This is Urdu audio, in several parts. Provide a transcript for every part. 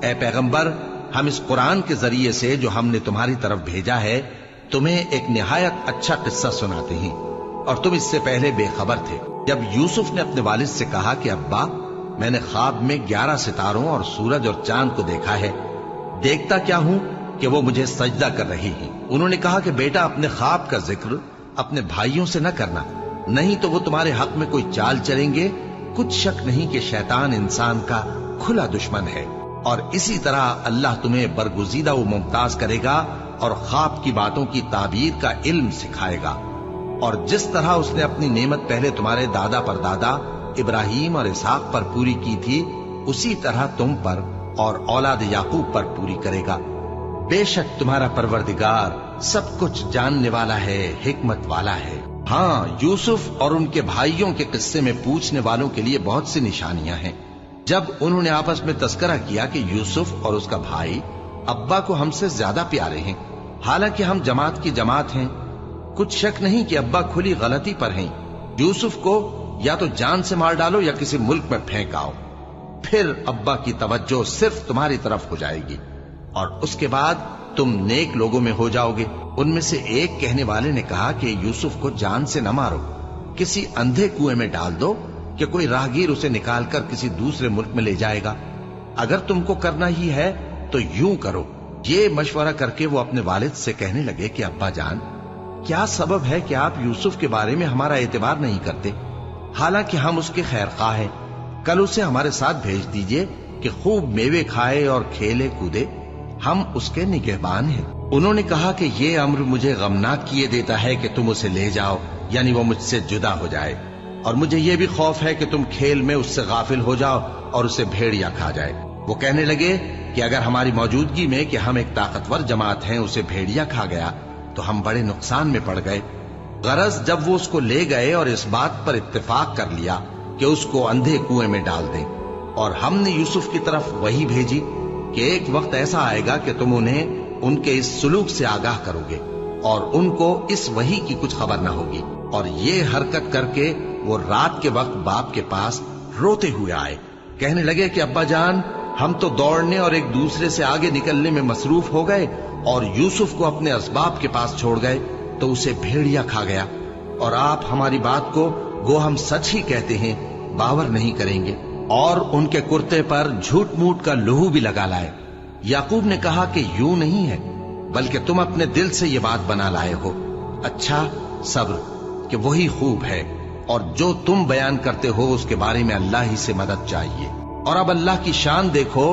اے پیغمبر، ہم اس قرآن کے ذریعے سے جو ہم نے تمہاری طرف بھیجا ہے تمہیں ایک نہایت اچھا قصہ سناتے ہیں، اور تم اس سے پہلے بے خبر تھے۔ جب یوسف نے اپنے والد سے کہا کہ ابا، میں نے خواب میں 11 ستاروں اور سورج اور چاند کو دیکھا ہے، دیکھتا کیا ہوں کہ وہ مجھے سجدہ کر رہی ہیں۔ انہوں نے کہا کہ بیٹا، اپنے خواب کا ذکر اپنے بھائیوں سے نہ کرنا، نہیں تو وہ تمہارے حق میں کوئی چال چلیں گے۔ کچھ شک نہیں کہ شیطان انسان کا کھلا دشمن ہے، اور اسی طرح اللہ تمہیں برگزیدہ و ممتاز کرے گا اور خواب کی باتوں کی تعبیر کا علم سکھائے گا، اور جس طرح اس نے اپنی نعمت پہلے تمہارے دادا پر دادا ابراہیم اور اسحاق پر پوری کی تھی، اسی طرح تم پر اور اولاد یعقوب پر پوری کرے گا۔ بے شک تمہارا پروردگار سب کچھ جاننے والا ہے، حکمت والا ہے۔ ہاں، یوسف اور ان کے بھائیوں کے قصے میں پوچھنے والوں کے لیے بہت سی نشانیاں ہیں۔ جب انہوں نے آپس میں تذکرہ کیا کہ یوسف اور اس کا بھائی ابا کو ہم سے زیادہ پیارے ہیں، حالانکہ ہم جماعت کی جماعت ہیں، کچھ شک نہیں کہ ابا کھلی غلطی پر ہیں، یوسف کو یا تو جان سے مار ڈالو یا کسی ملک میں پھینک آؤ، پھر ابا کی توجہ صرف تمہاری طرف ہو جائے گی، اور اس کے بعد تم نیک لوگوں میں ہو جاؤ گے۔ ان میں سے ایک کہنے والے نے کہا کہ یوسف کو جان سے نہ مارو، کسی اندھے کنویں میں ڈال دو کہ کوئی راہگیر اسے نکال کر کسی دوسرے ملک میں لے جائے گا۔ اگر تم کو کرنا ہی ہے تو یوں کرو۔ یہ مشورہ کر کے وہ اپنے والد سے کہنے لگے کہ ابا جان، کیا سبب ہے کہ آپ یوسف کے بارے میں ہمارا اعتبار نہیں کرتے؟ حالانکہ ہم اس کے خیر خواہ ہیں، کل اسے ہمارے ساتھ بھیج دیجئے کہ خوب میوے کھائے اور کھیلے کودے، ہم اس کے نگہبان ہیں۔ انہوں نے کہا کہ یہ امر مجھے غمناک کیے دیتا ہے کہ تم اسے لے جاؤ، یعنی وہ مجھ سے جدا ہو جائے، اور مجھے یہ بھی خوف ہے کہ تم کھیل میں اس سے غافل ہو جاؤ اور اسے بھیڑیا کھا جائے۔ وہ کہنے لگے کہ اگر ہماری موجودگی میں کہ ہم ایک طاقتور جماعت ہیں اسے بھیڑیا کھا گیا تو ہم بڑے نقصان میں پڑ گئے۔ غرض جب وہ اس کو لے گئے اور اس بات پر اتفاق کر لیا کہ اس کو اندھے کنویں میں ڈال دیں، اور ہم نے یوسف کی طرف وحی بھیجی کہ ایک وقت ایسا آئے گا کہ تم انہیں ان کے اس سلوک سے آگاہ کرو گے، اور ان کو اس وحی کی کچھ خبر نہ ہوگی۔ اور یہ حرکت کر کے وہ رات کے وقت باپ کے پاس روتے ہوئے آئے، کہنے لگے کہ ابا جان، ہم تو دوڑنے اور ایک دوسرے سے آگے نکلنے میں مصروف ہو گئے اور یوسف کو اپنے اسباب کے پاس چھوڑ گئے تو اسے بھیڑیا کھا گیا، اور آپ ہماری بات کو گو ہم سچ ہی کہتے ہیں باور نہیں کریں گے۔ اور ان کے کرتے پر جھوٹ موٹ کا لہو بھی لگا لائے۔ یعقوب نے کہا کہ یوں نہیں ہے، بلکہ تم اپنے دل سے یہ بات بنا لائے ہو۔ اچھا، صبر کہ وہی خوب ہے، اور جو تم بیان کرتے ہو اس کے بارے میں اللہ ہی سے مدد چاہیے۔ اور اب اللہ کی شان دیکھو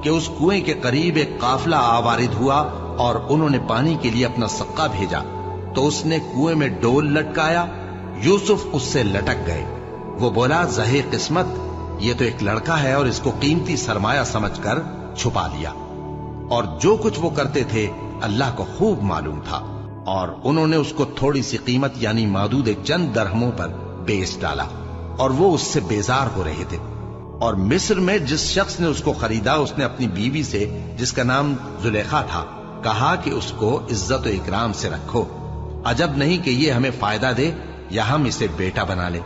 کہ اس کنویں کے قریب ایک قافلہ آوارد ہوا اور انہوں نے پانی کے لیے اپنا سقا بھیجا، تو اس نے کنویں میں ڈول لٹکایا، یوسف اس سے لٹک گئے۔ وہ بولا، زہے قسمت، یہ تو ایک لڑکا ہے، اور اس کو قیمتی سرمایہ سمجھ کر چھپا لیا۔ اور جو کچھ وہ کرتے تھے اللہ کو خوب معلوم تھا، اور انہوں نے اس کو تھوڑی سی قیمت یعنی مادود چند درہموں پر بیچ ڈالا، اور وہ اس سے بیزار ہو رہے تھے۔ اور مصر میں جس شخص نے اس کو خریدا، اس نے اپنی بیوی سے جس کا نام زلیخا تھا کہا کہ اس کو عزت و اکرام سے رکھو، عجب نہیں کہ یہ ہمیں فائدہ دے یا ہم اسے بیٹا بنا لے۔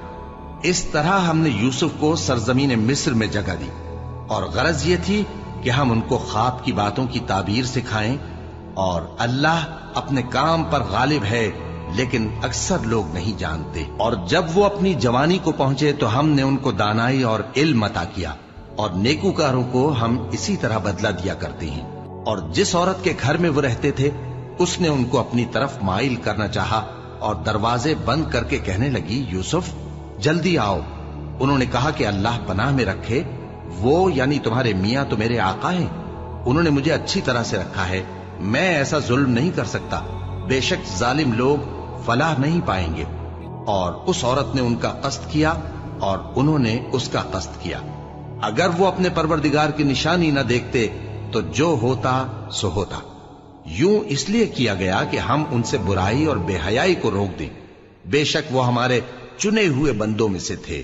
اس طرح ہم نے یوسف کو سرزمین مصر میں جگہ دی، اور غرض یہ تھی کہ ہم ان کو خواب کی باتوں کی تعبیر سکھائیں، اور اللہ اپنے کام پر غالب ہے لیکن اکثر لوگ نہیں جانتے۔ اور جب وہ اپنی جوانی کو پہنچے تو ہم نے ان کو دانائی اور علم عطا کیا، اور نیکوکاروں کو ہم اسی طرح بدلہ دیا کرتے ہیں۔ اور جس عورت کے گھر میں وہ رہتے تھے اس نے ان کو اپنی طرف مائل کرنا چاہا، اور دروازے بند کر کے کہنے لگی، یوسف جلدی آؤ۔ انہوں نے کہا کہ اللہ پناہ میں رکھے، وہ یعنی تمہارے میاں تو میرے آقا ہیں، انہوں نے مجھے اچھی طرح سے رکھا ہے، میں ایسا ظلم نہیں کر سکتا، بے شک ظالم لوگ فلاح نہیں پائیں گے۔ اور اس عورت نے ان کا قصد کیا اور انہوں نے اس کا قصد کیا۔ اگر وہ اپنے پروردگار کی نشانی نہ دیکھتے تو جو ہوتا سو ہوتا۔ یوں اس لیے کیا گیا کہ ہم ان سے برائی اور بے حیائی کو روک دیں، بے شک وہ ہمارے چنے ہوئے بندوں میں سے تھے۔